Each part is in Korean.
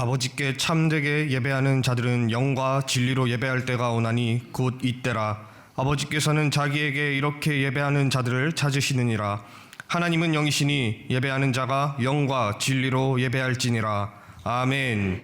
아버지께 참되게 예배하는 자들은 영과 진리로 예배할 때가 오나니 곧 이때라. 아버지께서는 자기에게 이렇게 예배하는 자들을 찾으시느니라. 하나님은 영이시니 예배하는 자가 영과 진리로 예배할지니라. 아멘.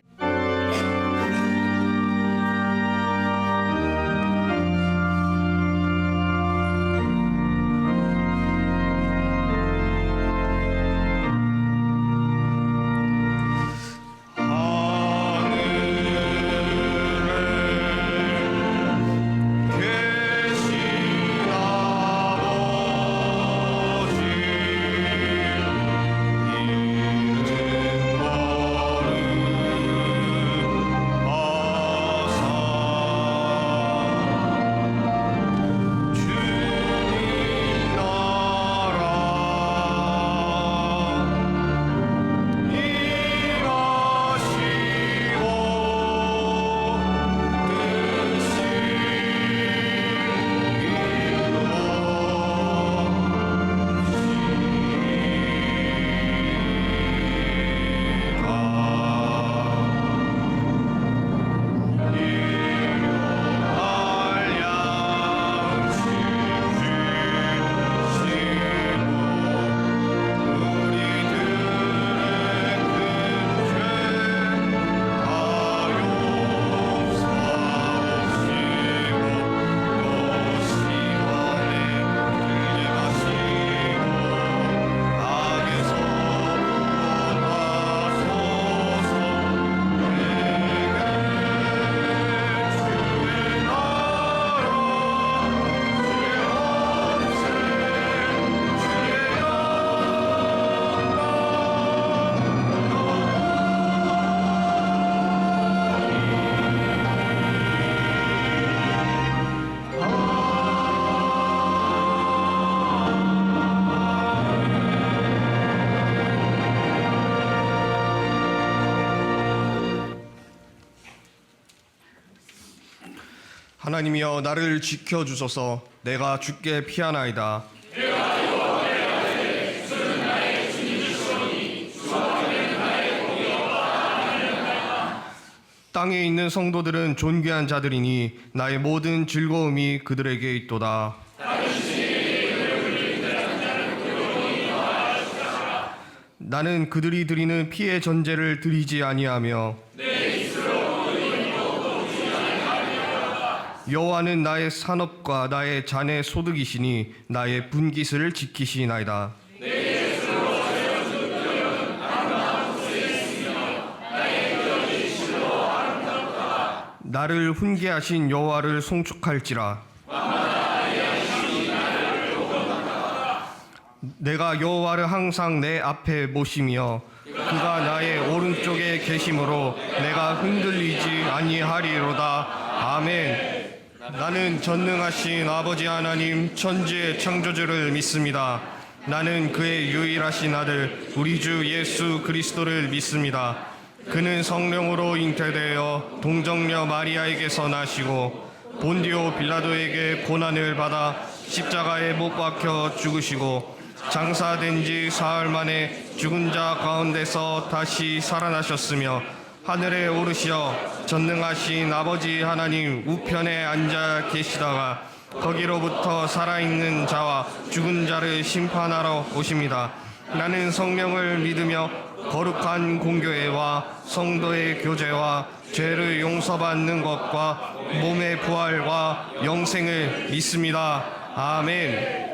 하나님이여 나를 지켜주소서. 내가 주께 피하나이다. 땅에 있는 성도들은 존귀한 자들이니 나의 모든 즐거움이 그들에게 있도다. 나는 그들이 드리는 피의 전제를 드리지 아니하며 여호와는 나의 산업과 나의 잔의 소득이시니 나의 분깃을 지키시나이다. 나를 훈계하신 여호와를 송축할지라. 내가 여호와를 항상 내 앞에 모시며 그가 나의 오른쪽에 계심으로 내가 흔들리지 아니하리로다. 아멘. 나는 전능하신 아버지 하나님 천지의 창조주를 믿습니다. 나는 그의 유일하신 아들 우리 주 예수 그리스도를 믿습니다. 그는 성령으로 잉태되어 동정녀 마리아에게서 나시고 본디오 빌라도에게 고난을 받아 십자가에 못 박혀 죽으시고 장사된 지 사흘 만에 죽은 자 가운데서 다시 살아나셨으며 하늘에 오르시어 전능하신 아버지 하나님 우편에 앉아 계시다가 거기로부터 살아있는 자와 죽은 자를 심판하러 오십니다. 나는 성령을 믿으며 거룩한 공교회와 성도의 교제와 죄를 용서받는 것과 몸의 부활과 영생을 믿습니다. 아멘.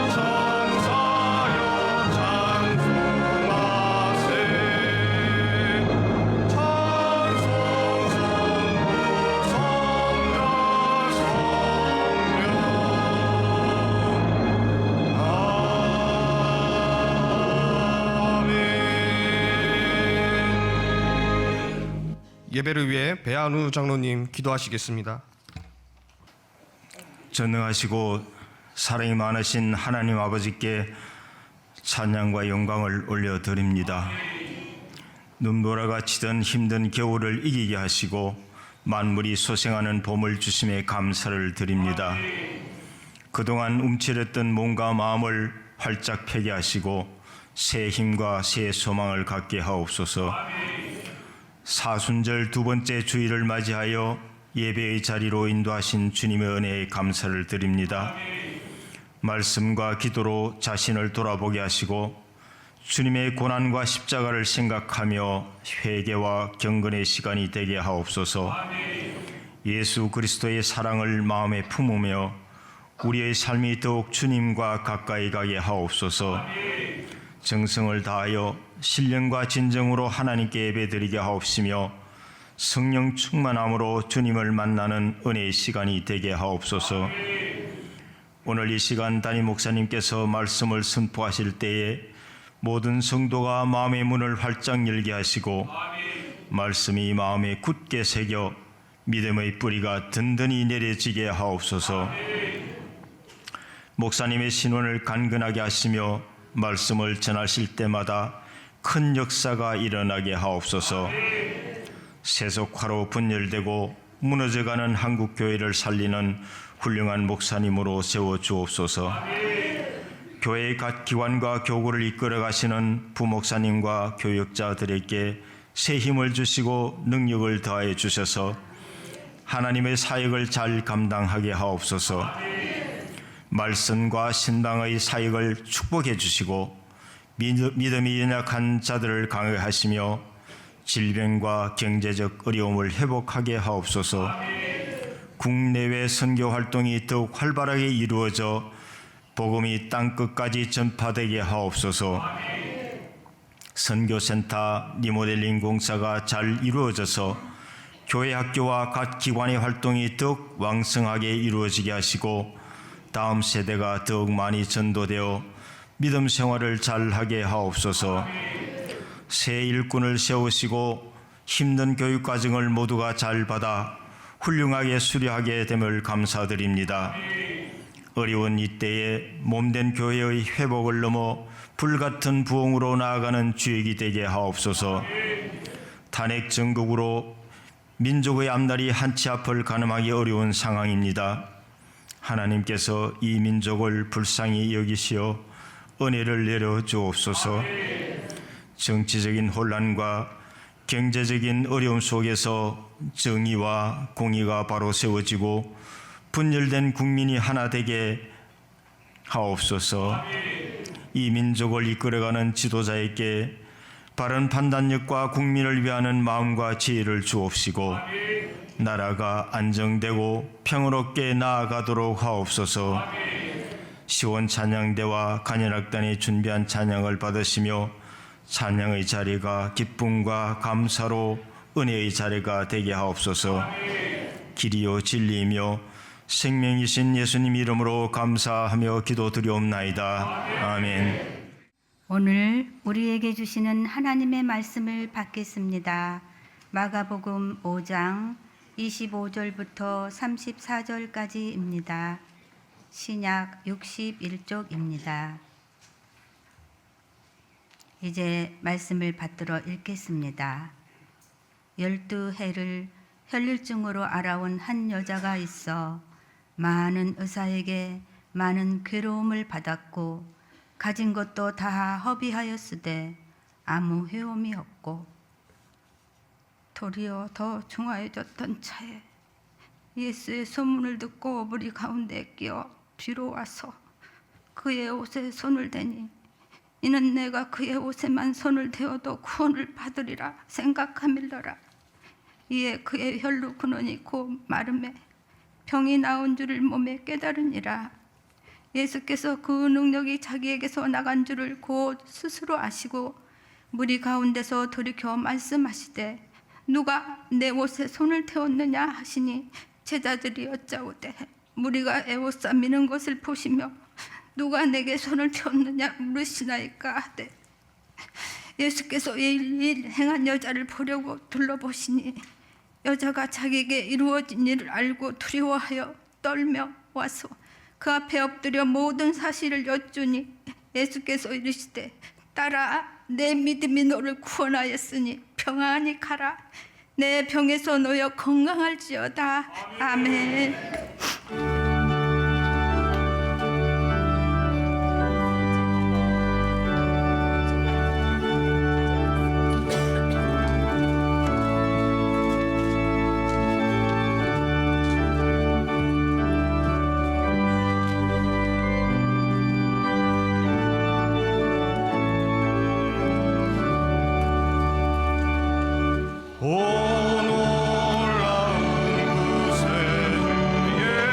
천천히 예배를 위해 배한우 장로님 기도하시겠습니다. 전능하시고 사랑이 많으신 하나님 아버지께 찬양과 영광을 올려드립니다. 눈보라가 치던 힘든 겨울을 이기게 하시고 만물이 소생하는 봄을 주심에 감사를 드립니다. 그동안 움츠렸던 몸과 마음을 활짝 펴게 하시고 새 힘과 새 소망을 갖게 하옵소서. 사순절 두 번째 주일을 맞이하여 예배의 자리로 인도하신 주님의 은혜에 감사를 드립니다. 말씀과 기도로 자신을 돌아보게 하시고 주님의 고난과 십자가를 생각하며 회개와 경건의 시간이 되게 하옵소서. 예수 그리스도의 사랑을 마음에 품으며 우리의 삶이 더욱 주님과 가까이 가게 하옵소서. 정성을 다하여 신령과 진정으로 하나님께 예배드리게 하옵시며 성령 충만함으로 주님을 만나는 은혜의 시간이 되게 하옵소서. 오늘 이 시간 담임 목사님께서 말씀을 선포하실 때에 모든 성도가 마음의 문을 활짝 열게 하시고 말씀이 마음에 굳게 새겨 믿음의 뿌리가 든든히 내려지게 하옵소서. 목사님의 신원을 간근하게 하시며 말씀을 전하실 때마다 큰 역사가 일어나게 하옵소서. 세속화로 분열되고 무너져가는 한국교회를 살리는 훌륭한 목사님으로 세워주옵소서. 교회의 각 기관과 교구를 이끌어 가시는 부목사님과 교역자들에게 새 힘을 주시고 능력을 더하여 주셔서 하나님의 사역을 잘 감당하게 하옵소서. 말씀과 신방의 사역을 축복해 주시고 믿음이 연약한 자들을 강하시며 질병과 경제적 어려움을 회복하게 하옵소서. 국내외 선교 활동이 더욱 활발하게 이루어져 복음이 땅끝까지 전파되게 하옵소서. 선교센터 리모델링 공사가 잘 이루어져서 교회 학교와 각 기관의 활동이 더욱 왕성하게 이루어지게 하시고 다음 세대가 더욱 많이 전도되어 믿음 생활을 잘하게 하옵소서. 새 일꾼을 세우시고 힘든 교육 과정을 모두가 잘 받아 훌륭하게 수료하게 됨을 감사드립니다. 어려운 이때에 몸된 교회의 회복을 넘어 불같은 부흥으로 나아가는 주역이 되게 하옵소서. 탄핵 전국으로 민족의 앞날이 한치 앞을 가늠하기 어려운 상황입니다. 하나님께서 이 민족을 불쌍히 여기시어 은혜를 내려 주옵소서. 정치적인 혼란과 경제적인 어려움 속에서 정의와 공의가 바로 세워지고 분열된 국민이 하나 되게 하옵소서. 이 민족을 이끌어가는 지도자에게 바른 판단력과 국민을 위하는 마음과 지혜를 주옵시고 나라가 안정되고 평화롭게 나아가도록 하옵소서. 시원 찬양대와 간현악단이 준비한 찬양을 받으시며 찬양의 자리가 기쁨과 감사로 은혜의 자리가 되게 하옵소서. 길이요 진리이며 생명이신 예수님 이름으로 감사하며 기도드리옵나이다. 아멘. 오늘 우리에게 주시는 하나님의 말씀을 받겠습니다. 마가복음 5장 25절부터 34절까지입니다. 신약 61쪽입니다. 이제 말씀을 받들어 읽겠습니다. 12해를 혈류증으로 알아온 한 여자가 있어 많은 의사에게 많은 괴로움을 받았고 가진 것도 다 허비하였으되 아무 해움이 없고 도리어 더 중하여졌던 차에 예수의 소문을 듣고 무리 가운데 끼어 뒤로 와서 그의 옷에 손을 대니 이는 내가 그의 옷에만 손을 대어도 구원을 받으리라 생각함일더라. 이에 그의 혈루 근원이 곧 마름에 병이 나온 줄을 몸에 깨달으니라. 예수께서 그 능력이 자기에게서 나간 줄을 곧 스스로 아시고 무리 가운데서 돌이켜 말씀하시되 누가 내 옷에 손을 태웠느냐 하시니 제자들이 여짜오되 무리가 에워싸 미는 것을 보시며 누가 내게 손을 태웠느냐 물으시나이까 하되 예수께서 일 행한 여자를 보려고 둘러보시니 여자가 자기에게 이루어진 일을 알고 두려워하여 떨며 와서 그 앞에 엎드려 모든 사실을 여쭈니 예수께서 이르시되 딸아 내 믿음이 너를 구원하였으니 평안히 가라. 내 병에서 놓여 건강할지어다. 아멘. 오 놀라운 구세주의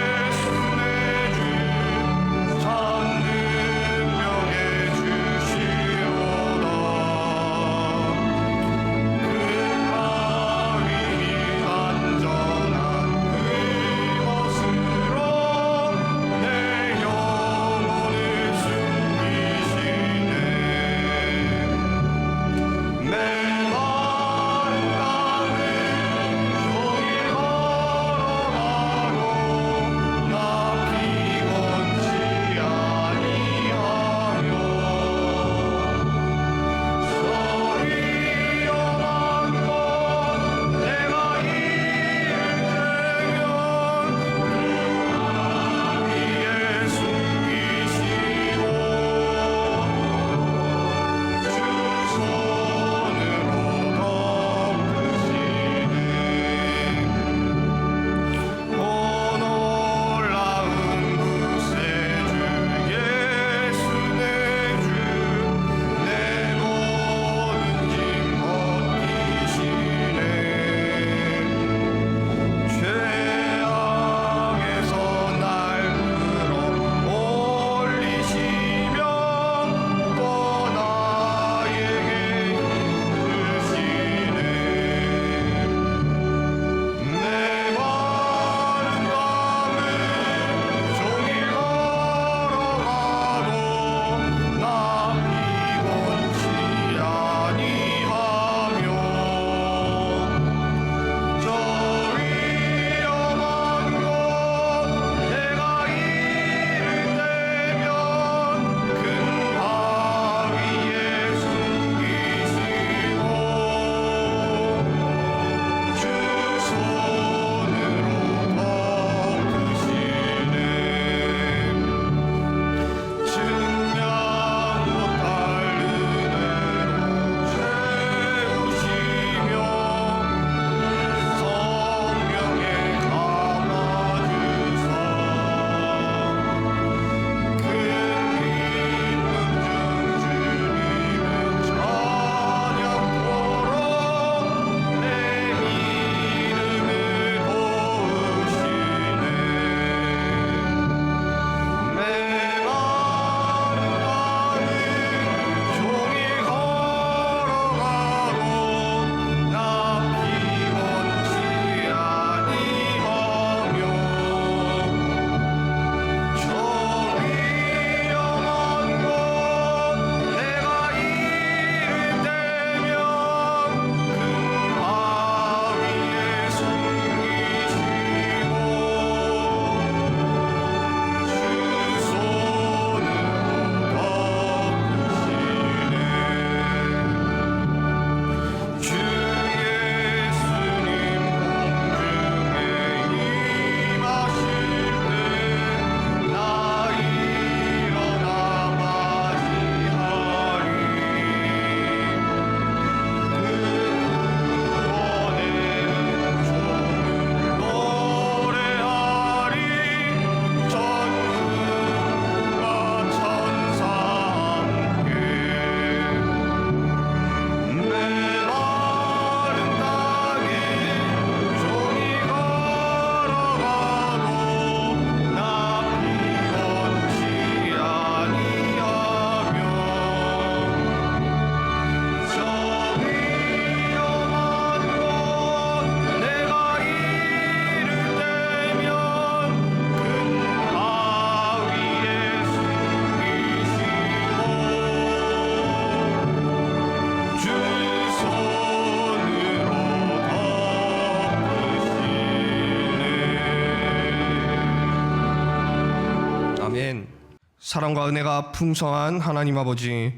사랑과 은혜가 풍성한 하나님 아버지,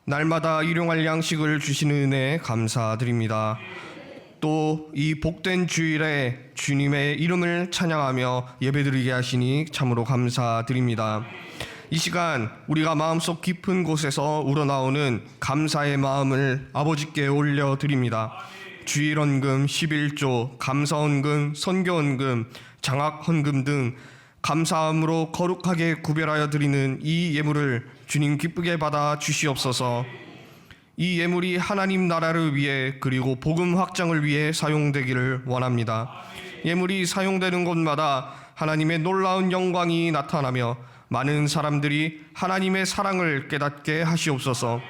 날마다 일용할 양식을 주시는 은혜 감사드립니다. 또 이 복된 주일에 주님의 이름을 찬양하며 예배드리게 하시니 참으로 감사드립니다. 이 시간 우리가 마음속 깊은 곳에서 우러나오는 감사의 마음을 아버지께 올려드립니다. 주일헌금, 11조, 감사헌금, 선교헌금, 장학헌금 등 감사함으로 거룩하게 구별하여 드리는 이 예물을 주님 기쁘게 받아 주시옵소서. 이 예물이 하나님 나라를 위해 그리고 복음 확장을 위해 사용되기를 원합니다. 예물이 사용되는 곳마다 하나님의 놀라운 영광이 나타나며 많은 사람들이 하나님의 사랑을 깨닫게 하시옵소서.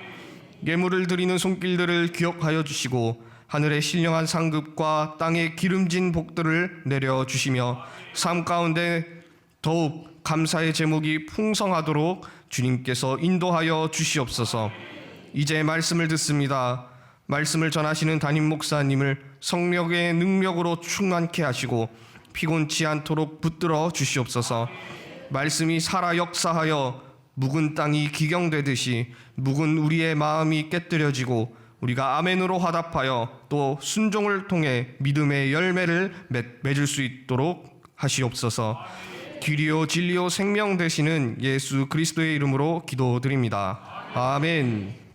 예물을 드리는 손길들을 기억하여 주시고 하늘의 신령한 상급과 땅의 기름진 복들을 내려주시며 삶 가운데 더욱 감사의 제목이 풍성하도록 주님께서 인도하여 주시옵소서. 이제 말씀을 듣습니다. 말씀을 전하시는 담임 목사님을 성령의 능력으로 충만케 하시고 피곤치 않도록 붙들어 주시옵소서. 말씀이 살아 역사하여 묵은 땅이 기경되듯이 묵은 우리의 마음이 깨뜨려지고 우리가 아멘으로 화답하여 또 순종을 통해 믿음의 열매를 맺을 수 있도록 하시옵소서. 길이요 진리요 생명 되시는 예수 그리스도의 이름으로 기도드립니다. 아멘.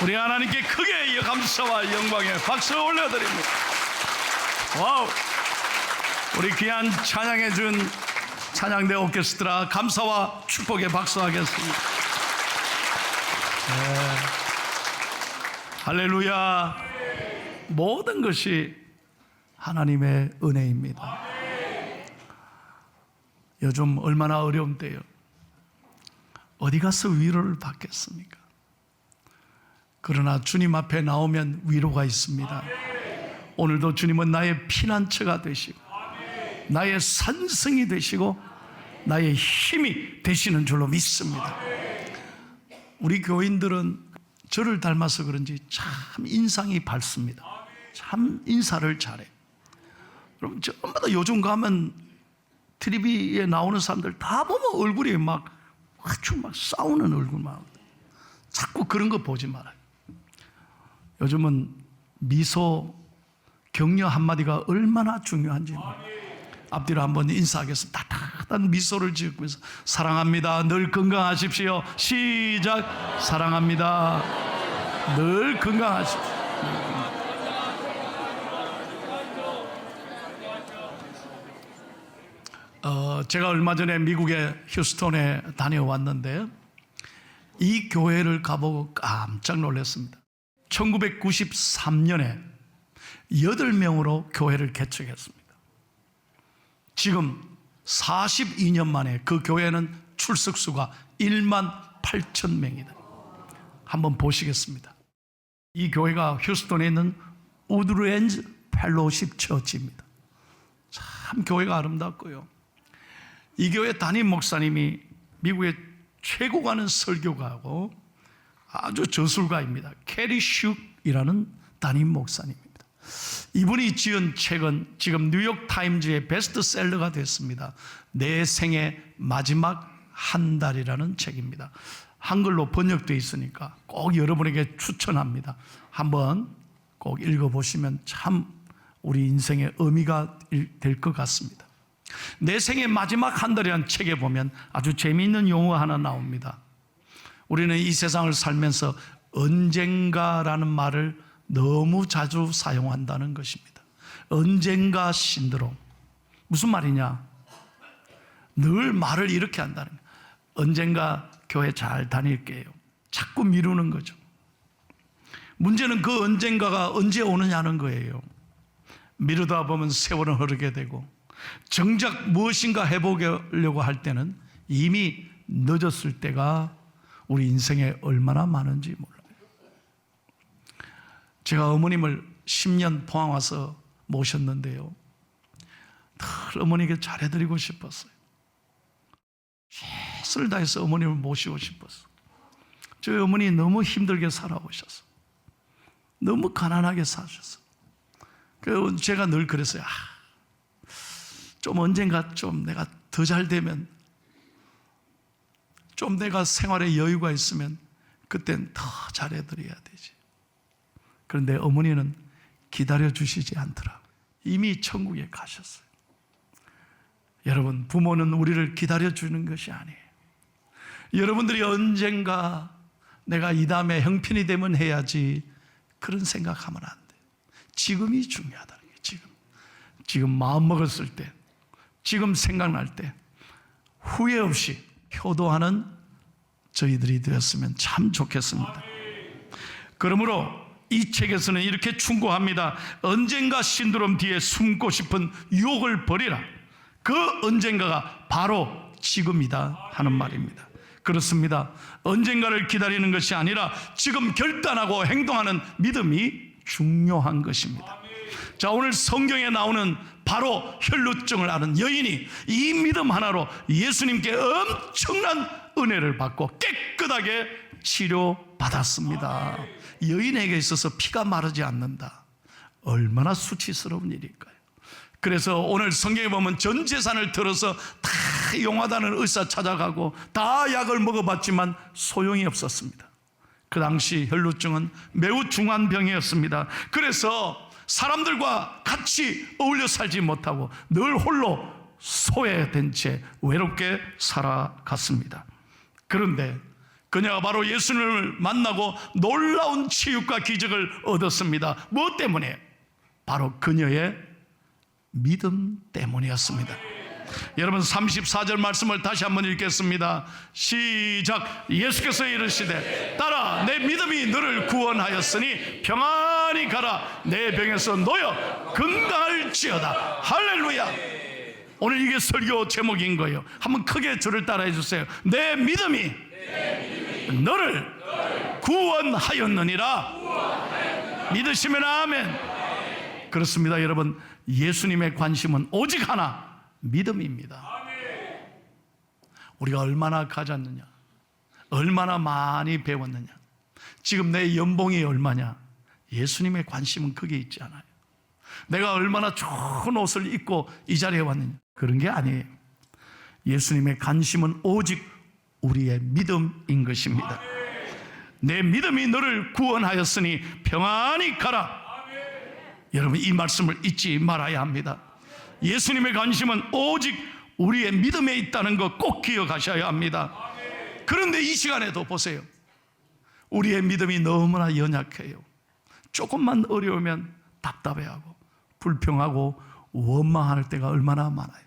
우리 하나님께 크게 감사와 영광의 박수 올려드립니다. 와우! 우리 귀한 찬양해 준 찬양대 오케스트라 감사와 축복의 박수하겠습니다. 네. 할렐루야. 모든 것이 하나님의 은혜입니다. 요즘 얼마나 어려운 때요. 어디 가서 위로를 받겠습니까? 그러나 주님 앞에 나오면 위로가 있습니다. 오늘도 주님은 나의 피난처가 되시고 나의 산성이 되시고 나의 힘이 되시는 줄로 믿습니다. 우리 교인들은 저를 닮아서 그런지 참 인상이 밝습니다. 참 인사를 잘해. 여러분 전부 다 요즘 가면 TV에 나오는 사람들 다 보면 얼굴이 아주 싸우는 얼굴만. 자꾸 그런 거 보지 말아요. 요즘은 미소, 격려 한마디가 얼마나 중요한지. 앞뒤로 한번 인사하겠습니다. 따뜻한 미소를 지으면서 사랑합니다. 늘 건강하십시오. 시작. 사랑합니다. 늘 건강하십시오. 제가 얼마 전에 미국의 휴스턴에 다녀왔는데 이 교회를 가보고 깜짝 놀랐습니다. 1993년에 8명으로 교회를 개척했습니다. 지금 42년 만에 그 교회는 출석수가 1만 8천 명이다. 한번 보시겠습니다. 이 교회가 휴스턴에 있는 우드랜드 펠로십 처치입니다. 참 교회가 아름답고요. 이 교회 담임 목사님이 미국의 최고 가는 설교가하고 아주 저술가입니다. 캐리 슈이라는 담임 목사님입니다. 이분이 지은 책은 지금 뉴욕 타임즈의 베스트셀러가 됐습니다. 내 생의 마지막 한 달이라는 책입니다. 한글로 번역되어 있으니까 꼭 여러분에게 추천합니다. 한번 꼭 읽어보시면 참 우리 인생의 의미가 될 것 같습니다. 내 생의 마지막 한 달이라는 책에 보면 아주 재미있는 용어 하나 나옵니다. 우리는 이 세상을 살면서 언젠가라는 말을 너무 자주 사용한다는 것입니다. 언젠가 신드롬. 무슨 말이냐? 늘 말을 이렇게 한다는 거예요. 언젠가 교회 잘 다닐게요. 자꾸 미루는 거죠. 문제는 그 언젠가가 언제 오느냐는 거예요. 미루다 보면 세월은 흐르게 되고 정작 무엇인가 해보려고 할 때는 이미 늦었을 때가 우리 인생에 얼마나 많은지 몰라요. 제가 어머님을 10년 포항 와서 모셨는데요, 늘 어머니에게 잘해드리고 싶었어요. 최선을 다해서 어머님을 모시고 싶었어요. 저희 어머니 너무 힘들게 살아오셨어요. 너무 가난하게 사셨어요. 그래서 제가 늘 그랬어요. 좀 언젠가 좀 내가 더 잘 되면, 좀 내가 생활에 여유가 있으면 그땐 더 잘해드려야 되지. 그런데 어머니는 기다려주시지 않더라. 이미 천국에 가셨어요. 여러분, 부모는 우리를 기다려주는 것이 아니에요. 여러분들이 언젠가 내가 이 다음에 형편이 되면 해야지, 그런 생각하면 안 돼요. 지금이 중요하다는 거예요. 지금 마음 먹었을 때, 지금 생각날 때 후회 없이 효도하는 저희들이 되었으면 참 좋겠습니다. 그러므로 이 책에서는 이렇게 충고합니다. 언젠가 신드롬 뒤에 숨고 싶은 유혹을 버리라. 그 언젠가가 바로 지금이다 하는 말입니다. 그렇습니다. 언젠가를 기다리는 것이 아니라 지금 결단하고 행동하는 믿음이 중요한 것입니다. 자, 오늘 성경에 나오는 바로 혈루증을 앓은 여인이 이 믿음 하나로 예수님께 엄청난 은혜를 받고 깨끗하게 치료받았습니다. 여인에게 있어서 피가 마르지 않는다. 얼마나 수치스러운 일일까요? 그래서 오늘 성경에 보면 전 재산을 들어서 다 용하다는 의사 찾아가고 다 약을 먹어봤지만 소용이 없었습니다. 그 당시 혈루증은 매우 중한 병이었습니다. 그래서 사람들과 같이 어울려 살지 못하고 늘 홀로 소외된 채 외롭게 살아갔습니다. 그런데 그녀가 바로 예수님을 만나고 놀라운 치유과 기적을 얻었습니다. 무엇 때문에? 바로 그녀의 믿음 때문이었습니다. 여러분 34절 말씀을 다시 한번 읽겠습니다. 시작. 예수께서 이르시되 따라 내 믿음이 너를 구원하였으니 평안히 가라. 내 병에서 놓여 건강할지어다. 할렐루야. 오늘 이게 설교 제목인 거예요. 한번 크게 저를 따라해 주세요. 내 믿음이 너를 구원하였느니라. 믿으시면 아멘. 그렇습니다. 여러분, 예수님의 관심은 오직 하나, 믿음입니다. 우리가 얼마나 가졌느냐, 얼마나 많이 배웠느냐, 지금 내 연봉이 얼마냐, 예수님의 관심은 거기에 있지 않아요. 내가 얼마나 좋은 옷을 입고 이 자리에 왔느냐, 그런 게 아니에요. 예수님의 관심은 오직 우리의 믿음인 것입니다. 내 믿음이 너를 구원하였으니 평안히 가라. 여러분, 이 말씀을 잊지 말아야 합니다. 예수님의 관심은 오직 우리의 믿음에 있다는 것 꼭 기억하셔야 합니다. 그런데 이 시간에도 보세요. 우리의 믿음이 너무나 연약해요. 조금만 어려우면 답답해하고 불평하고 원망할 때가 얼마나 많아요.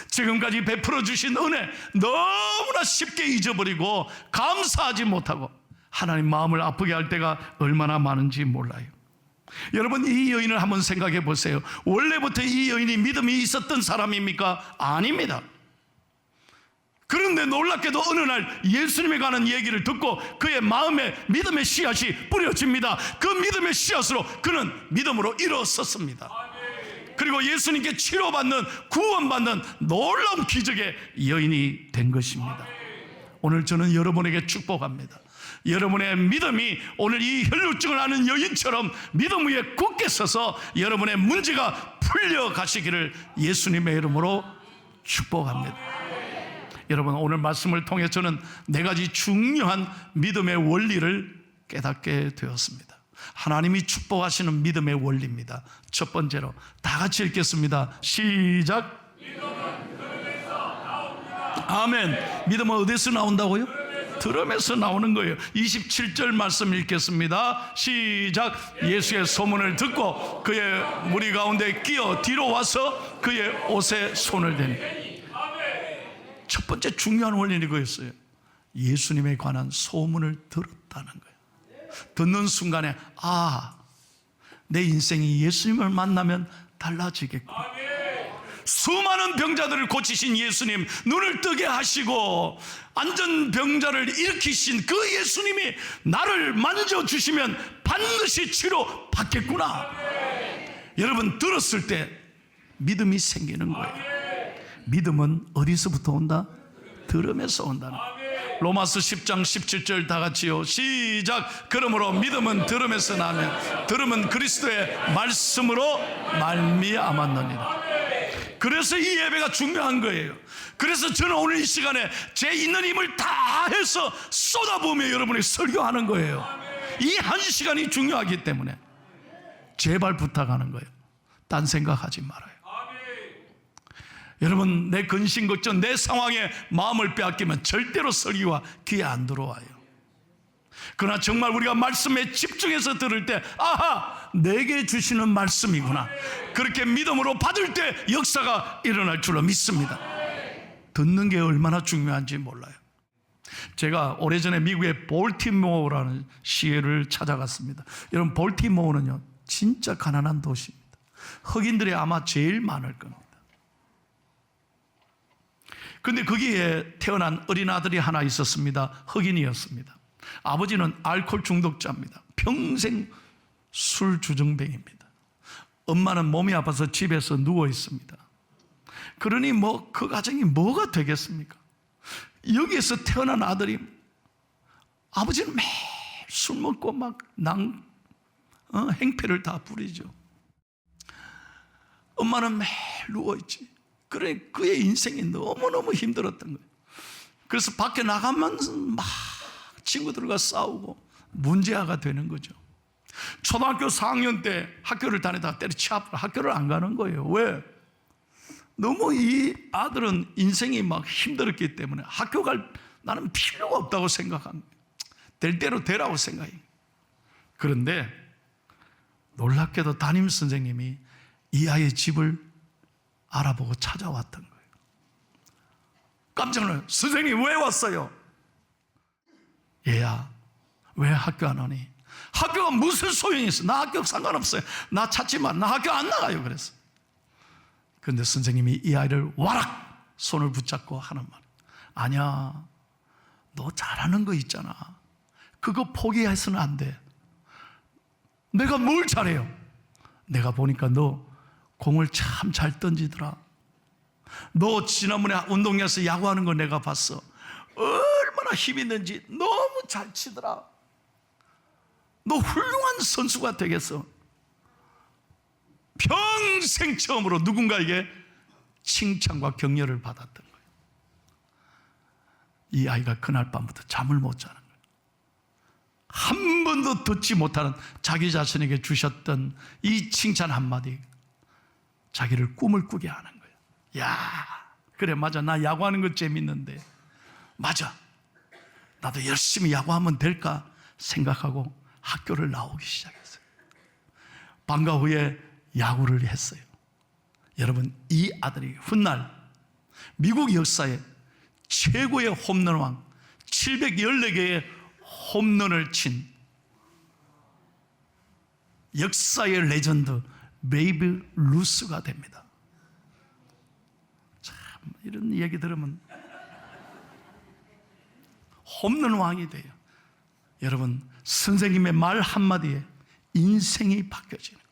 지금까지 베풀어 주신 은혜 너무나 쉽게 잊어버리고 감사하지 못하고 하나님 마음을 아프게 할 때가 얼마나 많은지 몰라요. 여러분, 이 여인을 한번 생각해 보세요. 원래부터 이 여인이 믿음이 있었던 사람입니까? 아닙니다. 그런데 놀랍게도 어느 날 예수님에 관한 얘기를 듣고 그의 마음에 믿음의 씨앗이 뿌려집니다. 그 믿음의 씨앗으로 그는 믿음으로 일어섰습니다. 그리고 예수님께 치료받는, 구원받는 놀라운 기적의 여인이 된 것입니다. 오늘 저는 여러분에게 축복합니다. 여러분의 믿음이 오늘 이 혈루증을 앓는 여인처럼 믿음 위에 굳게 서서 여러분의 문제가 풀려가시기를 예수님의 이름으로 축복합니다. 여러분, 오늘 말씀을 통해 저는 4가지 중요한 믿음의 원리를 깨닫게 되었습니다. 하나님이 축복하시는 믿음의 원리입니다. 첫 번째로 다 같이 읽겠습니다. 시작. 아멘. 믿음은 어디서 나온다고요? 들음에서 나오는 거예요. 27절 말씀 읽겠습니다. 시작. 예수의 소문을 듣고 그의 무리 가운데 끼어 뒤로 와서 그의 옷에 손을 대니. 첫 번째 중요한 원리는 이거였어요. 예수님에 관한 소문을 들었다는 거예요. 듣는 순간에 내 인생이 예수님을 만나면 달라지겠구나. 수많은 병자들을 고치신 예수님, 눈을 뜨게 하시고 안전병자를 일으키신 그 예수님이 나를 만져주시면 반드시 치료 받겠구나. 여러분, 들었을 때 믿음이 생기는 거예요. 믿음은 어디서부터 온다? 들음에서 온다는 거예요. 로마서 10장 17절 다 같이요. 시작. 그러므로 믿음은 들음에서 나며 들음은 그리스도의 말씀으로 말미암았느니라. 그래서 이 예배가 중요한 거예요. 그래서 저는 오늘 이 시간에 제 있는 힘을 다해서 쏟아부으며 여러분에게 설교하는 거예요. 이 한 시간이 중요하기 때문에 제발 부탁하는 거예요. 딴 생각하지 말아요. 여러분, 내 근심 걱정, 내 상황에 마음을 빼앗기면 절대로 설교가 귀에 안 들어와요. 그러나 정말 우리가 말씀에 집중해서 들을 때 내게 주시는 말씀이구나, 그렇게 믿음으로 받을 때 역사가 일어날 줄로 믿습니다. 듣는 게 얼마나 중요한지 몰라요. 제가 오래전에 미국의 볼티모어라는 시를 찾아갔습니다. 여러분, 볼티모어는요 진짜 가난한 도시입니다. 흑인들이 아마 제일 많을 겁니다. 근데 거기에 태어난 어린아들이 하나 있었습니다. 흑인이었습니다. 아버지는 알코올 중독자입니다. 평생 술 주정뱅입니다. 엄마는 몸이 아파서 집에서 누워 있습니다. 그러니 그 가정이 뭐가 되겠습니까? 여기에서 태어난 아들이, 아버지는 매일 술 먹고 막 행패를 다 부리죠. 엄마는 매일 누워 있지. 그래, 그의 인생이 너무너무 힘들었던 거예요. 그래서 밖에 나가면 막 친구들과 싸우고 문제아가 되는 거죠. 초등학교 4학년 때 학교를 다니다가 때려치아프고 학교를 안 가는 거예요. 왜? 너무 이 아들은 인생이 막 힘들었기 때문에 학교 갈 나는 필요가 없다고 생각한 거예요. 될 대로 되라고 생각해요. 그런데 놀랍게도 담임 선생님이 이 아이의 집을 알아보고 찾아왔던 거예요. 깜짝 놀라요. 선생님 왜 왔어요? 얘야, 왜 학교 안 오니? 학교가 무슨 소용이 있어? 나 학교 상관없어요. 나 찾지 마. 나 학교 안 나가요. 그래서. 그런데 선생님이 이 아이를 와락 손을 붙잡고 하는 말. 아니야, 너 잘하는 거 있잖아. 그거 포기해서는 안 돼. 내가 뭘 잘해요? 내가 보니까 너 공을 참 잘 던지더라. 너 지난번에 운동장에서 야구하는 거 내가 봤어. 얼마나 힘 있는지 너무 잘 치더라. 너 훌륭한 선수가 되겠어. 평생 처음으로 누군가에게 칭찬과 격려를 받았던 거예요. 이 아이가 그날 밤부터 잠을 못 자는 거예요. 한 번도 듣지 못하는 자기 자신에게 주셨던 이 칭찬 한마디, 자기를 꿈을 꾸게 하는 거예요. 야, 그래 맞아, 나 야구하는 거 재밌는데, 맞아, 나도 열심히 야구하면 될까 생각하고 학교를 나오기 시작했어요. 방과 후에 야구를 했어요. 여러분, 이 아들이 훗날 미국 역사에 최고의 홈런왕 714개의 홈런을 친 역사의 레전드 베이브 루스가 됩니다. 참, 이런 얘기 들으면 홈런 왕이 돼요. 여러분, 선생님의 말 한마디에 인생이 바뀌어지는 거예요.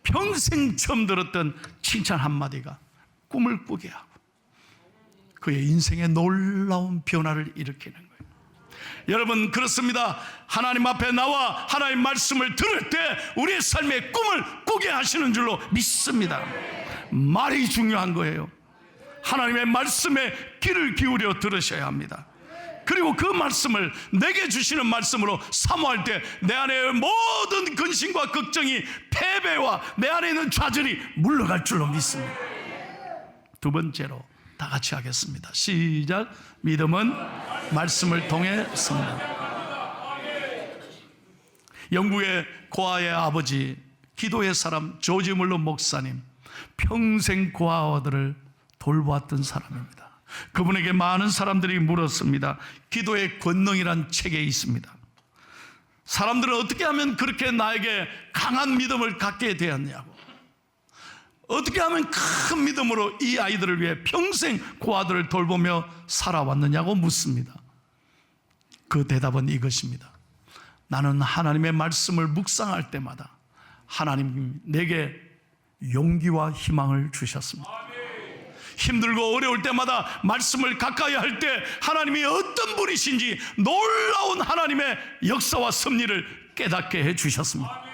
평생 처음 들었던 칭찬 한마디가 꿈을 꾸게 하고 그의 인생에 놀라운 변화를 일으키는 거예요. 여러분, 그렇습니다. 하나님 앞에 나와 하나님 말씀을 들을 때 우리의 삶의 꿈을 꾸게 하시는 줄로 믿습니다. 말이 중요한 거예요. 하나님의 말씀에 귀를 기울여 들으셔야 합니다. 그리고 그 말씀을 내게 주시는 말씀으로 사모할 때 내 안에 모든 근심과 걱정이, 패배와 내 안에 있는 좌절이 물러갈 줄로 믿습니다. 두 번째로 다 같이 하겠습니다. 시작. 믿음은 말씀을 통해 섭니다. 영국의 고아의 아버지, 기도의 사람 조지 물러 목사님, 평생 고아들을 돌보았던 사람입니다. 그분에게 많은 사람들이 물었습니다. 기도의 권능이란 책에 있습니다. 사람들은 어떻게 하면 그렇게 나에게 강한 믿음을 갖게 되었냐고, 어떻게 하면 큰 믿음으로 이 아이들을 위해 평생 고아들을 돌보며 살아왔느냐고 묻습니다. 그 대답은 이것입니다. 나는 하나님의 말씀을 묵상할 때마다 하나님 내게 용기와 희망을 주셨습니다. 힘들고 어려울 때마다 말씀을 가까이 할 때 하나님이 어떤 분이신지 놀라운 하나님의 역사와 섭리를 깨닫게 해주셨습니다.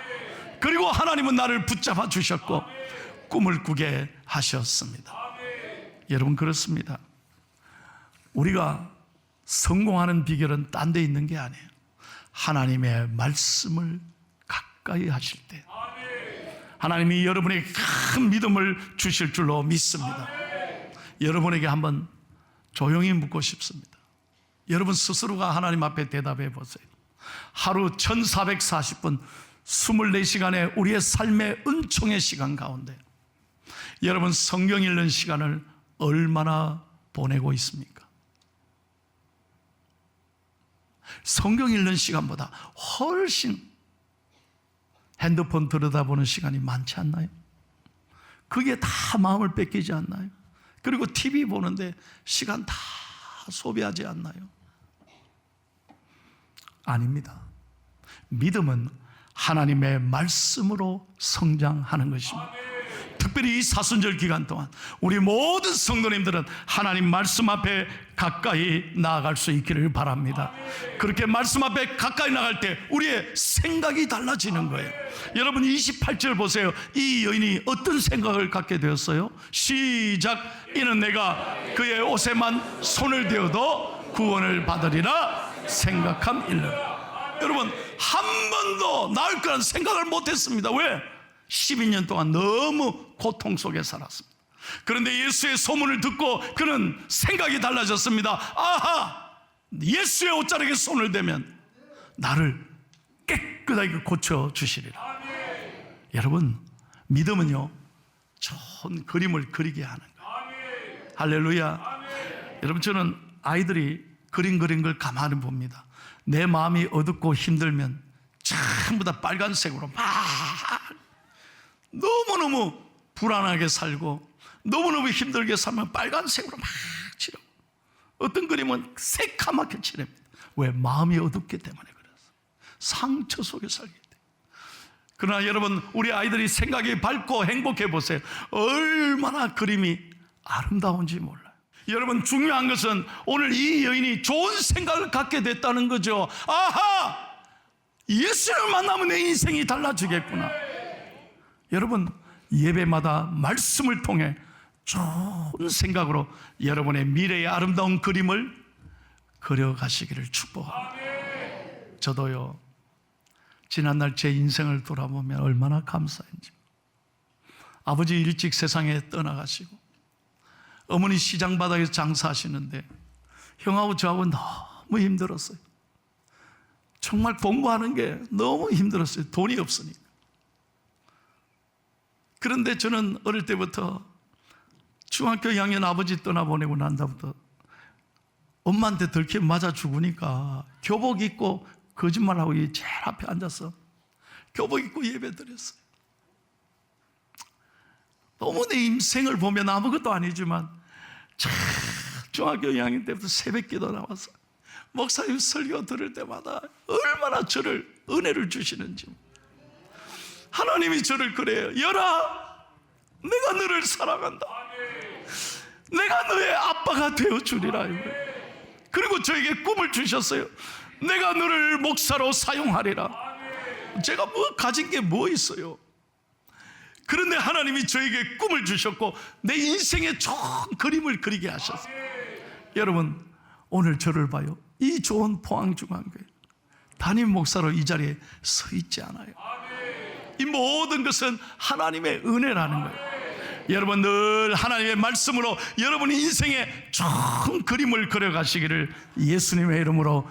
그리고 하나님은 나를 붙잡아 주셨고 꿈을 꾸게 하셨습니다. 여러분, 그렇습니다. 우리가 성공하는 비결은 딴 데 있는 게 아니에요. 하나님의 말씀을 가까이 하실 때 하나님이 여러분에게 큰 믿음을 주실 줄로 믿습니다. 여러분에게 한번 조용히 묻고 싶습니다. 여러분 스스로가 하나님 앞에 대답해 보세요. 하루 1440분 24시간의 우리의 삶의 은총의 시간 가운데 여러분 성경 읽는 시간을 얼마나 보내고 있습니까? 성경 읽는 시간보다 훨씬 핸드폰 들여다보는 시간이 많지 않나요? 그게 다 마음을 뺏기지 않나요? 그리고 TV 보는데 시간 다 소비하지 않나요? 아닙니다. 믿음은 하나님의 말씀으로 성장하는 것입니다. 특별히 이 사순절 기간 동안 우리 모든 성도님들은 하나님 말씀 앞에 가까이 나아갈 수 있기를 바랍니다. 그렇게 말씀 앞에 가까이 나갈 때 우리의 생각이 달라지는 거예요. 여러분 28절 보세요. 이 여인이 어떤 생각을 갖게 되었어요? 시작. 이는 내가 그의 옷에만 손을 대어도 구원을 받으리라 생각함일라. 여러분, 한 번도 나을 거라는 생각을 못했습니다. 왜? 12년 동안 너무 고통 속에 살았습니다. 그런데 예수의 소문을 듣고 그는 생각이 달라졌습니다. 아하! 예수의 옷자락에 손을 대면 나를 깨끗하게 고쳐주시리라. 여러분, 믿음은요, 좋은 그림을 그리게 하는 거예요. 할렐루야. 여러분, 저는 아이들이 그림 그린 걸 가만히 봅니다. 내 마음이 어둡고 힘들면 전부 다 빨간색으로 막 너무너무 불안하게 살고 너무너무 힘들게 살면 빨간색으로 막 칠하고, 어떤 그림은 새카맣게 칠합니다. 왜? 마음이 어둡기 때문에 그래서 상처 속에 살기 때문에. 그러나 여러분, 우리 아이들이 생각이 밝고 행복해 보세요. 얼마나 그림이 아름다운지 몰라요. 여러분, 중요한 것은 오늘 이 여인이 좋은 생각을 갖게 됐다는 거죠. 아하! 예수를 만나면 내 인생이 달라지겠구나. 여러분, 예배마다 말씀을 통해 좋은 생각으로 여러분의 미래의 아름다운 그림을 그려가시기를 축복합니다. 저도요, 지난날 제 인생을 돌아보면 얼마나 감사한지. 아버지 일찍 세상에 떠나가시고 어머니 시장 바닥에서 장사하시는데 형하고 저하고 너무 힘들었어요. 정말 공부하는 게 너무 힘들었어요. 돈이 없으니까. 그런데 저는 어릴 때부터 중학교 2학년 아버지 떠나보내고 난 다음부터 엄마한테 들켜 맞아 죽으니까 교복 입고 거짓말하고 제일 앞에 앉아서 교복 입고 예배 드렸어요. 너무 내 인생을 보면 아무것도 아니지만 중학교 2학년 때부터 새벽 기도 나와서 목사님 설교 들을 때마다 얼마나 저를 은혜를 주시는지. 하나님이 저를 그래요. 열아, 내가 너를 사랑한다. 내가 너의 아빠가 되어주리라. 그리고 저에게 꿈을 주셨어요. 내가 너를 목사로 사용하리라. 제가 가진 게 뭐 있어요? 그런데 하나님이 저에게 꿈을 주셨고 내 인생의 좋은 그림을 그리게 하셨어요. 여러분, 오늘 저를 봐요. 이 좋은 포항중앙교회 담임 목사로 이 자리에 서 있지 않아요. 이 모든 것은 하나님의 은혜라는 거예요. 여러분, 늘 하나님의 말씀으로 여러분의 인생에 좋은 그림을 그려가시기를 예수님의 이름으로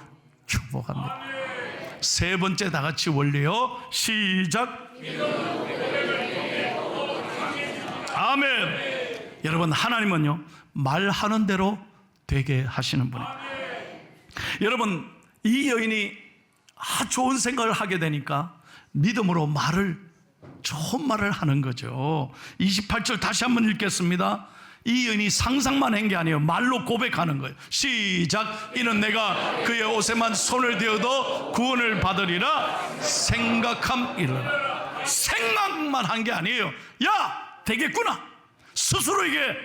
축복합니다. 세 번째, 다 같이 원래요. 시작. 아멘. 여러분, 하나님은요, 말하는 대로 되게 하시는 분이에요. 여러분, 이 여인이 좋은 생각을 하게 되니까 믿음으로 좋은 말을 하는 거죠. 28절 다시 한번 읽겠습니다. 이 여인이 상상만 한 게 아니에요. 말로 고백하는 거예요. 시작. 이는 내가 그의 옷에만 손을 대어도 구원을 받으리라 생각함이라. 생각만 한 게 아니에요. 야, 되겠구나. 스스로에게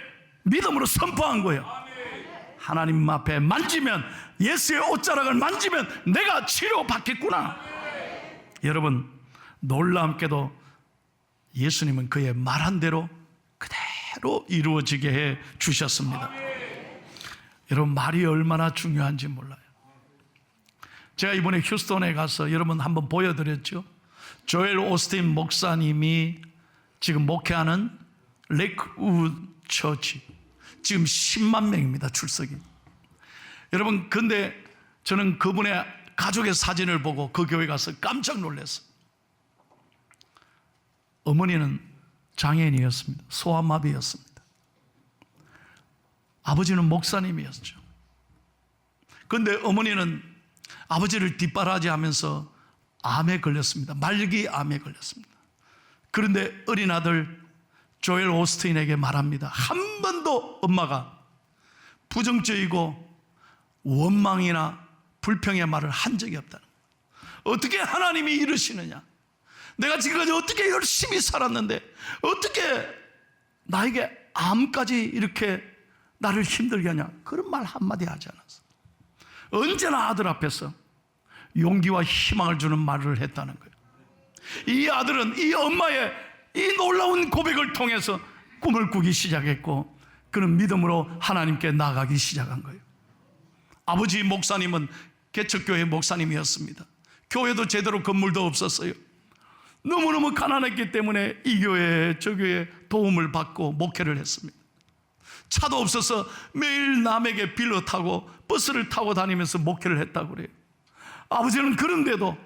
믿음으로 선포한 거예요. 하나님 앞에 만지면, 예수의 옷자락을 만지면 내가 치료받겠구나. 여러분, 놀라움께도 예수님은 그의 말한 대로 그대로 이루어지게 해 주셨습니다. 여러분, 말이 얼마나 중요한지 몰라요. 제가 이번에 휴스턴에 가서 여러분 한번 보여드렸죠. 조엘 오스틴 목사님이 지금 목회하는 레이크우드 처치, 지금 10만 명입니다, 출석이. 여러분, 근데 저는 그분의 가족의 사진을 보고 그 교회 가서 깜짝 놀랐어요. 어머니는 장애인이었습니다. 소아마비였습니다. 아버지는 목사님이었죠. 그런데 어머니는 아버지를 뒷바라지하면서 암에 걸렸습니다. 말기 암에 걸렸습니다. 그런데 어린 아들 조엘 오스틴에게 말합니다. 한 번도 엄마가 부정적이고 원망이나 불평의 말을 한 적이 없다는 거예요. 어떻게 하나님이 이러시느냐? 내가 지금까지 어떻게 열심히 살았는데 어떻게 나에게 암까지 이렇게 나를 힘들게 하냐? 그런 말 한마디 하지 않았어. 언제나 아들 앞에서 용기와 희망을 주는 말을 했다는 거예요. 이 아들은 이 엄마의 이 놀라운 고백을 통해서 꿈을 꾸기 시작했고, 그는 믿음으로 하나님께 나아가기 시작한 거예요. 아버지 목사님은 개척교회 목사님이었습니다. 교회도 제대로 건물도 없었어요. 너무너무 가난했기 때문에 이 교회 저 교회 도움을 받고 목회를 했습니다. 차도 없어서 매일 남에게 빌려 타고 버스를 타고 다니면서 목회를 했다고 그래요. 아버지는 그런데도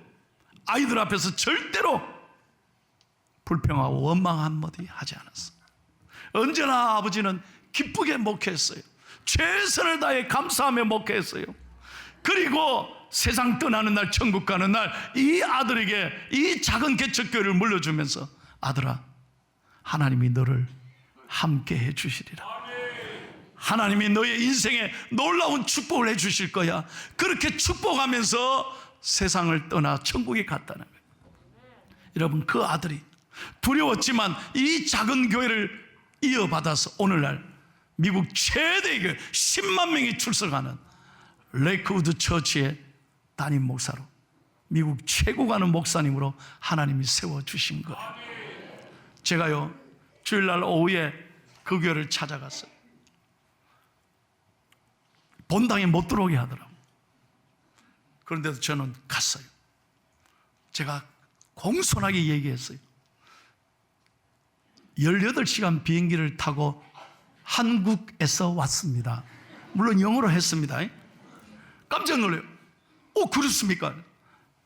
아이들 앞에서 절대로 불평하고 원망 한마디 하지 않았어요. 언제나 아버지는 기쁘게 목회했어요. 최선을 다해 감사하며 목회했어요. 그리고 세상 떠나는 날, 천국 가는 날, 이 아들에게 이 작은 개척교회를 물려주면서, 아들아, 하나님이 너를 함께 해주시리라. 하나님이 너의 인생에 놀라운 축복을 해주실 거야. 그렇게 축복하면서 세상을 떠나 천국에 갔다는 거예요. 여러분, 그 아들이 두려웠지만 이 작은 교회를 이어받아서 오늘날 미국 최대의 교회 10만 명이 출석하는 레이크우드 처치의 담임 목사로, 미국 최고 가는 목사님으로 하나님이 세워주신 거예요. 제가요, 주일날 오후에 그 교회를 찾아갔어요. 본당에 못 들어오게 하더라고요. 그런데도 저는 갔어요. 제가 공손하게 얘기했어요. 18시간 비행기를 타고 한국에서 왔습니다. 물론 영어로 했습니다. 깜짝 놀래요. 그렇습니까?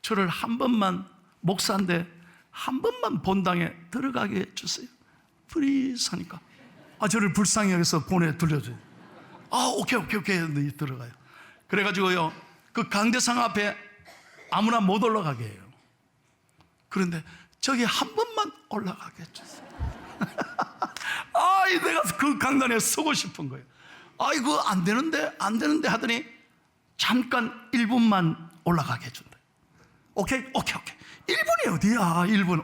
저를 한 번만, 목사인데 한 번만 본당에 들어가게 해주세요. 프리즈 하니까 저를 불쌍히 여기서 보내드려줘요. 오케이 들어가요. 그래가지고요, 그 강대상 앞에 아무나 못 올라가게 해요. 그런데 저기 한 번만 올라가게 해주세요. 내가 그 강단에 서고 싶은 거예요. 이거 안 되는데 하더니 잠깐 1분만 올라가게 해준다. 오케이. 1분이 어디야? 1분.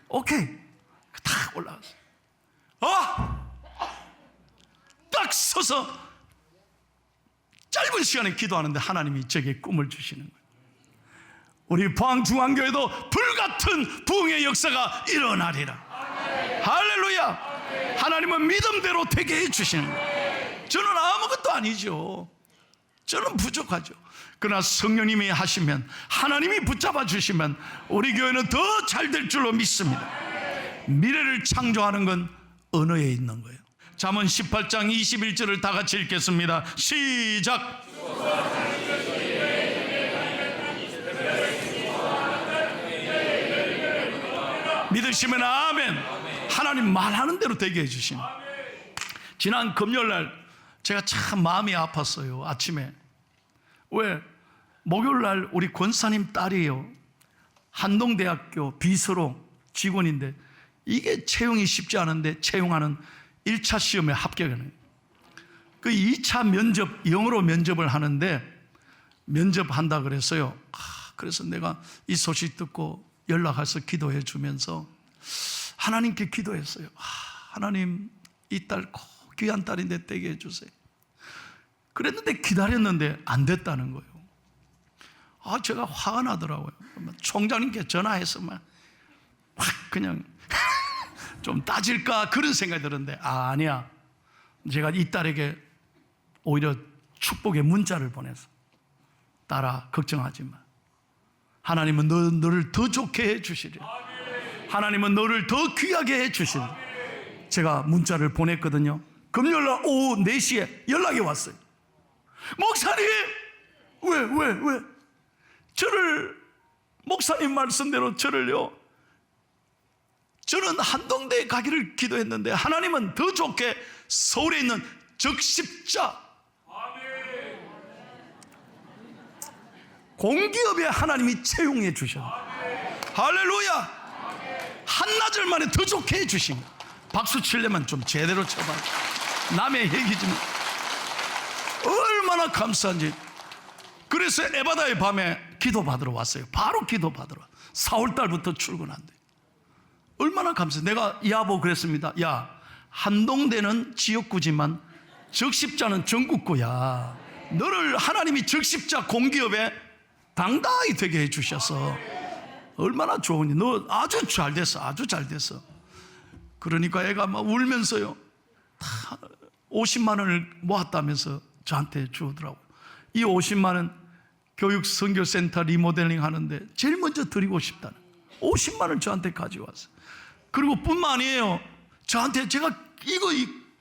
오케이. 다 올라갔어요. 딱 서서 짧은 시간에 기도하는데 하나님이 제게 꿈을 주시는 거예요. 우리 포항중앙교회도 불같은 부흥의 역사가 일어나리라. 할렐루야. 하나님은 믿음대로 되게 해주시는 거예요. 저는 아무것도 아니죠. 저는 부족하죠. 그러나 성령님이 하시면, 하나님이 붙잡아 주시면 우리 교회는 더 잘 될 줄로 믿습니다. 미래를 창조하는 건 언어에 있는 거예요. 잠언 18장 21절을 다 같이 읽겠습니다. 시작. 믿으시면 아멘. 하나님 말하는 대로 되게 해주시는. 지난 금요일날 제가 참 마음이 아팠어요. 아침에. 왜? 목요일날 우리 권사님 딸이에요. 한동대학교 비서로 직원인데 이게 채용이 쉽지 않은데 채용하는 1차 시험에 합격하는, 그 2차 면접, 영어로 면접을 하는데 면접한다 그랬어요. 그래서 내가 이 소식 듣고 연락해서 기도해 주면서 하나님께 기도했어요. 하나님, 이 딸 꼭 귀한 딸인데 되게 해주세요. 그랬는데 기다렸는데 안 됐다는 거예요. 제가 화가 나더라고요. 총장님께 전화해서 막 그냥 좀 따질까 그런 생각이 들었는데 아니야. 제가 이 딸에게 오히려 축복의 문자를 보내서, 딸아, 걱정하지 마. 하나님은 너를 더 좋게 해주시리라. 하나님은 너를 더 귀하게 해주시리라. 제가 문자를 보냈거든요. 금요일날 오후 4시에 연락이 왔어요. 목사님, 왜? 저를, 목사님 말씀대로 저는 한동대에 가기를 기도했는데 하나님은 더 좋게 서울에 있는 적십자 공기업에 하나님이 채용해 주셨어요. 할렐루야. 한나절 만에 더 좋게 해주신 거예요. 박수 치려면 좀 제대로 쳐봐. 남의 얘기 좀. 얼마나 감사한지. 그래서 에바다의 밤에 기도 받으러 왔어요. 바로 기도 받으러. 4월달부터 출근한대. 얼마나 감사해. 내가 야보 그랬습니다. 야, 한동대는 지역구지만 적십자는 전국구야. 너를 하나님이 적십자 공기업에 당당히 되게 해주셔서 얼마나 좋으니. 너 아주 잘 됐어. 그러니까 애가 막 울면서요, 다 50만 원을 모았다면서 저한테 주더라고요. 이 50만 원 교육 선교센터 리모델링 하는데 제일 먼저 드리고 싶다는 50만 원을 저한테 가져왔어요. 그리고 뿐만 아니에요. 저한테, 제가 이거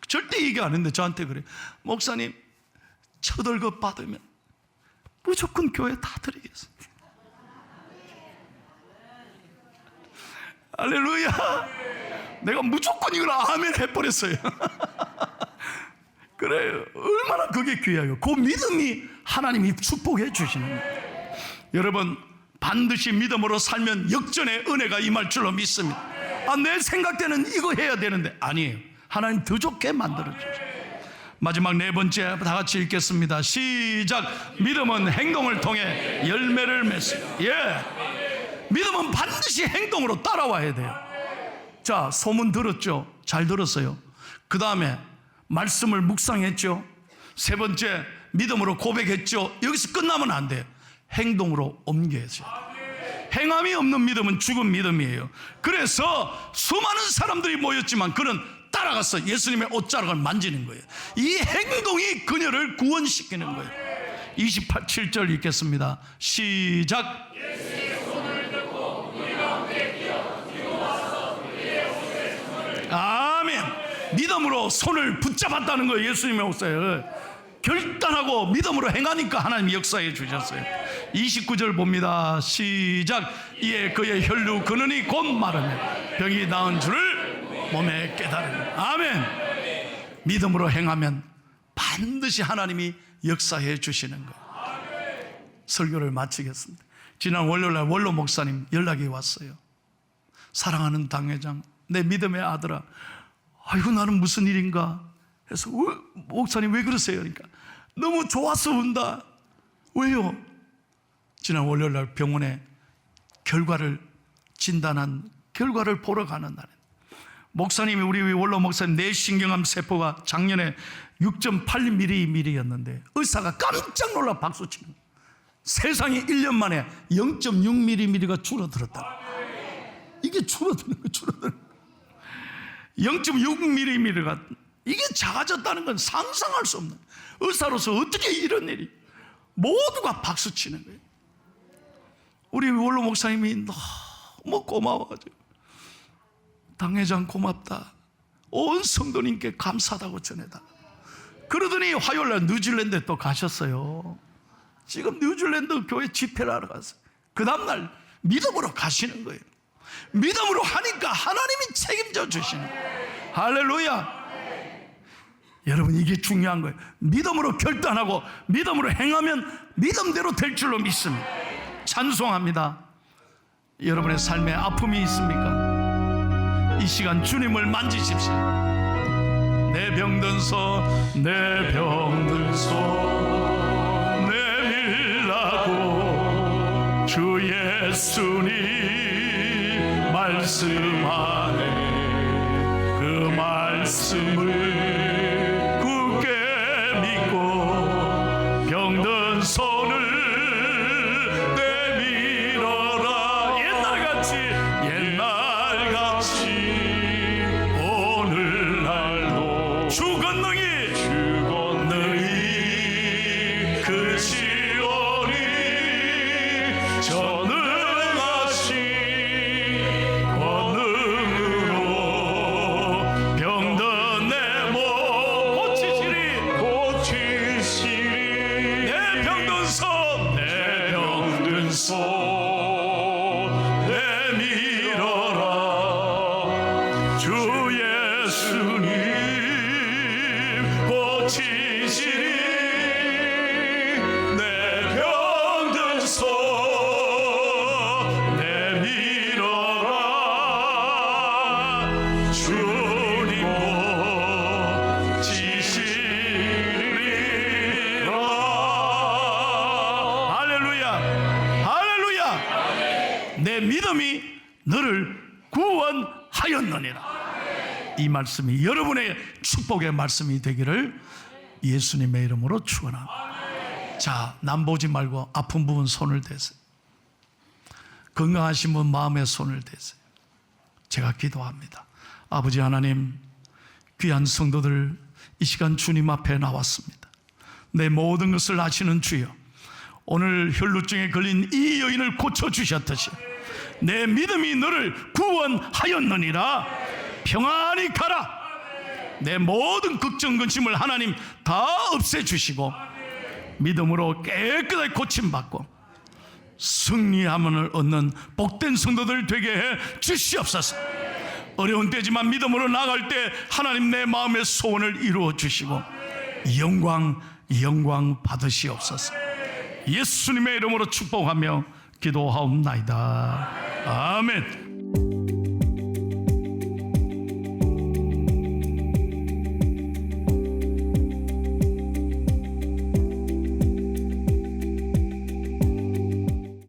절대 얘기 안 했는데 저한테 그래. 목사님, 첫 월급 받으면 무조건 교회 다 드리겠습니다. 할렐루야. 내가 무조건 이걸 아멘 해버렸어요. 그래요. 얼마나 그게 귀해요. 그 믿음이 하나님이 축복해 주시는 거예요. 여러분, 반드시 믿음으로 살면 역전의 은혜가 임할 줄로 믿습니다. 내 생각대는 이거 해야 되는데 아니에요. 하나님 더 좋게 만들어주세요. 마지막 네 번째 다 같이 읽겠습니다. 시작. 믿음은 행동을 통해 열매를 맺습니다. 믿음은 반드시 행동으로 따라와야 돼요. 자, 소문 들었죠? 잘 들었어요. 그 다음에 말씀을 묵상했죠. 세 번째, 믿음으로 고백했죠. 여기서 끝나면 안 돼요. 행동으로 옮겨야죠. 행함이 없는 믿음은 죽은 믿음이에요. 그래서 수많은 사람들이 모였지만 그는 따라가서 예수님의 옷자락을 만지는 거예요. 이 행동이 그녀를 구원시키는 거예요. 27절 읽겠습니다. 시작. 아멘. 믿음으로 손을 붙잡았다는 거예요. 예수님의 옷을 결단하고 믿음으로 행하니까 하나님이 역사해 주셨어요. 29절 봅니다. 시작. 이에 그의 혈류 근원이 곧 마르며 병이 나은 줄을 몸에 깨달으니. 아멘. 믿음으로 행하면 반드시 하나님이 역사해 주시는 거예요. 설교를 마치겠습니다. 지난 월요일날 원로 목사님 연락이 왔어요. 사랑하는 당회장, 내 믿음의 아들아, 아이고 나는 무슨 일인가 해서 목사님 왜 그러세요? 그러니까 너무 좋아서 운다. 왜요? 지난 월요일날 병원에 진단한 결과를 보러 가는 날에 목사님이, 우리 원로 목사님 뇌신경암 세포가 작년에 6.8mm였는데 의사가 깜짝 놀라 박수치는 거예요. 세상에 1년 만에 0.6mm가 줄어들었다. 이게 줄어드는 거예요. 줄어드는 거예요. 0.6mm가 이게 작아졌다는 건 상상할 수 없는, 의사로서 어떻게 이런 일이, 모두가 박수치는 거예요. 우리 원로 목사님이 너무 고마워가지고 당회장 고맙다, 온 성도님께 감사하다고 전해다. 그러더니 화요일날 뉴질랜드에 또 가셨어요. 지금 뉴질랜드 교회 집회를 하러 갔어요. 그 다음날 믿음으로 가시는 거예요. 믿음으로 하니까 하나님이 책임져 주시는 거예요. 할렐루야. 여러분, 이게 중요한 거예요. 믿음으로 결단하고 믿음으로 행하면 믿음대로 될 줄로 믿습니다. 찬송합니다. 여러분의 삶에 아픔이 있습니까? 이 시간 주님을 만지십시오. 내 병든 손 내밀라고 주 예수님 말씀하네. 그 말씀을 굳게 믿고 병든 손을 내밀어라. 옛날같이 오늘날도 주 권능이 크시오니 전능하신 권능으로 병든 내 몸 고치시리. 내 병든 손 내밀어라. 주 예수님 고치시리. 내 병든 손 내밀어라. 주님 고치시리라. 할렐루야. 할렐루야. 내 믿음이 너를 구원하였느니라. 이 말씀이 여러분의 축복의 말씀이 되기를 예수님의 이름으로 축원합니다. 자, 남 보지 말고 아픈 부분 손을 대세요. 건강하신 분 마음에 손을 대세요. 제가 기도합니다. 아버지 하나님, 귀한 성도들 이 시간 주님 앞에 나왔습니다. 내 모든 것을 아시는 주여, 오늘 혈루증에 걸린 이 여인을 고쳐주셨듯이 내 믿음이 너를 구원하였느니라. 평안히 가라. 내 모든 걱정 근심을 하나님 다 없애주시고 믿음으로 깨끗하게 고침받고 승리함을 얻는 복된 성도들 되게 해 주시옵소서. 어려운 때지만 믿음으로 나갈 때 하나님 내 마음의 소원을 이루어 주시고 영광 받으시옵소서. 예수님의 이름으로 축복하며 기도하옵나이다. 아멘.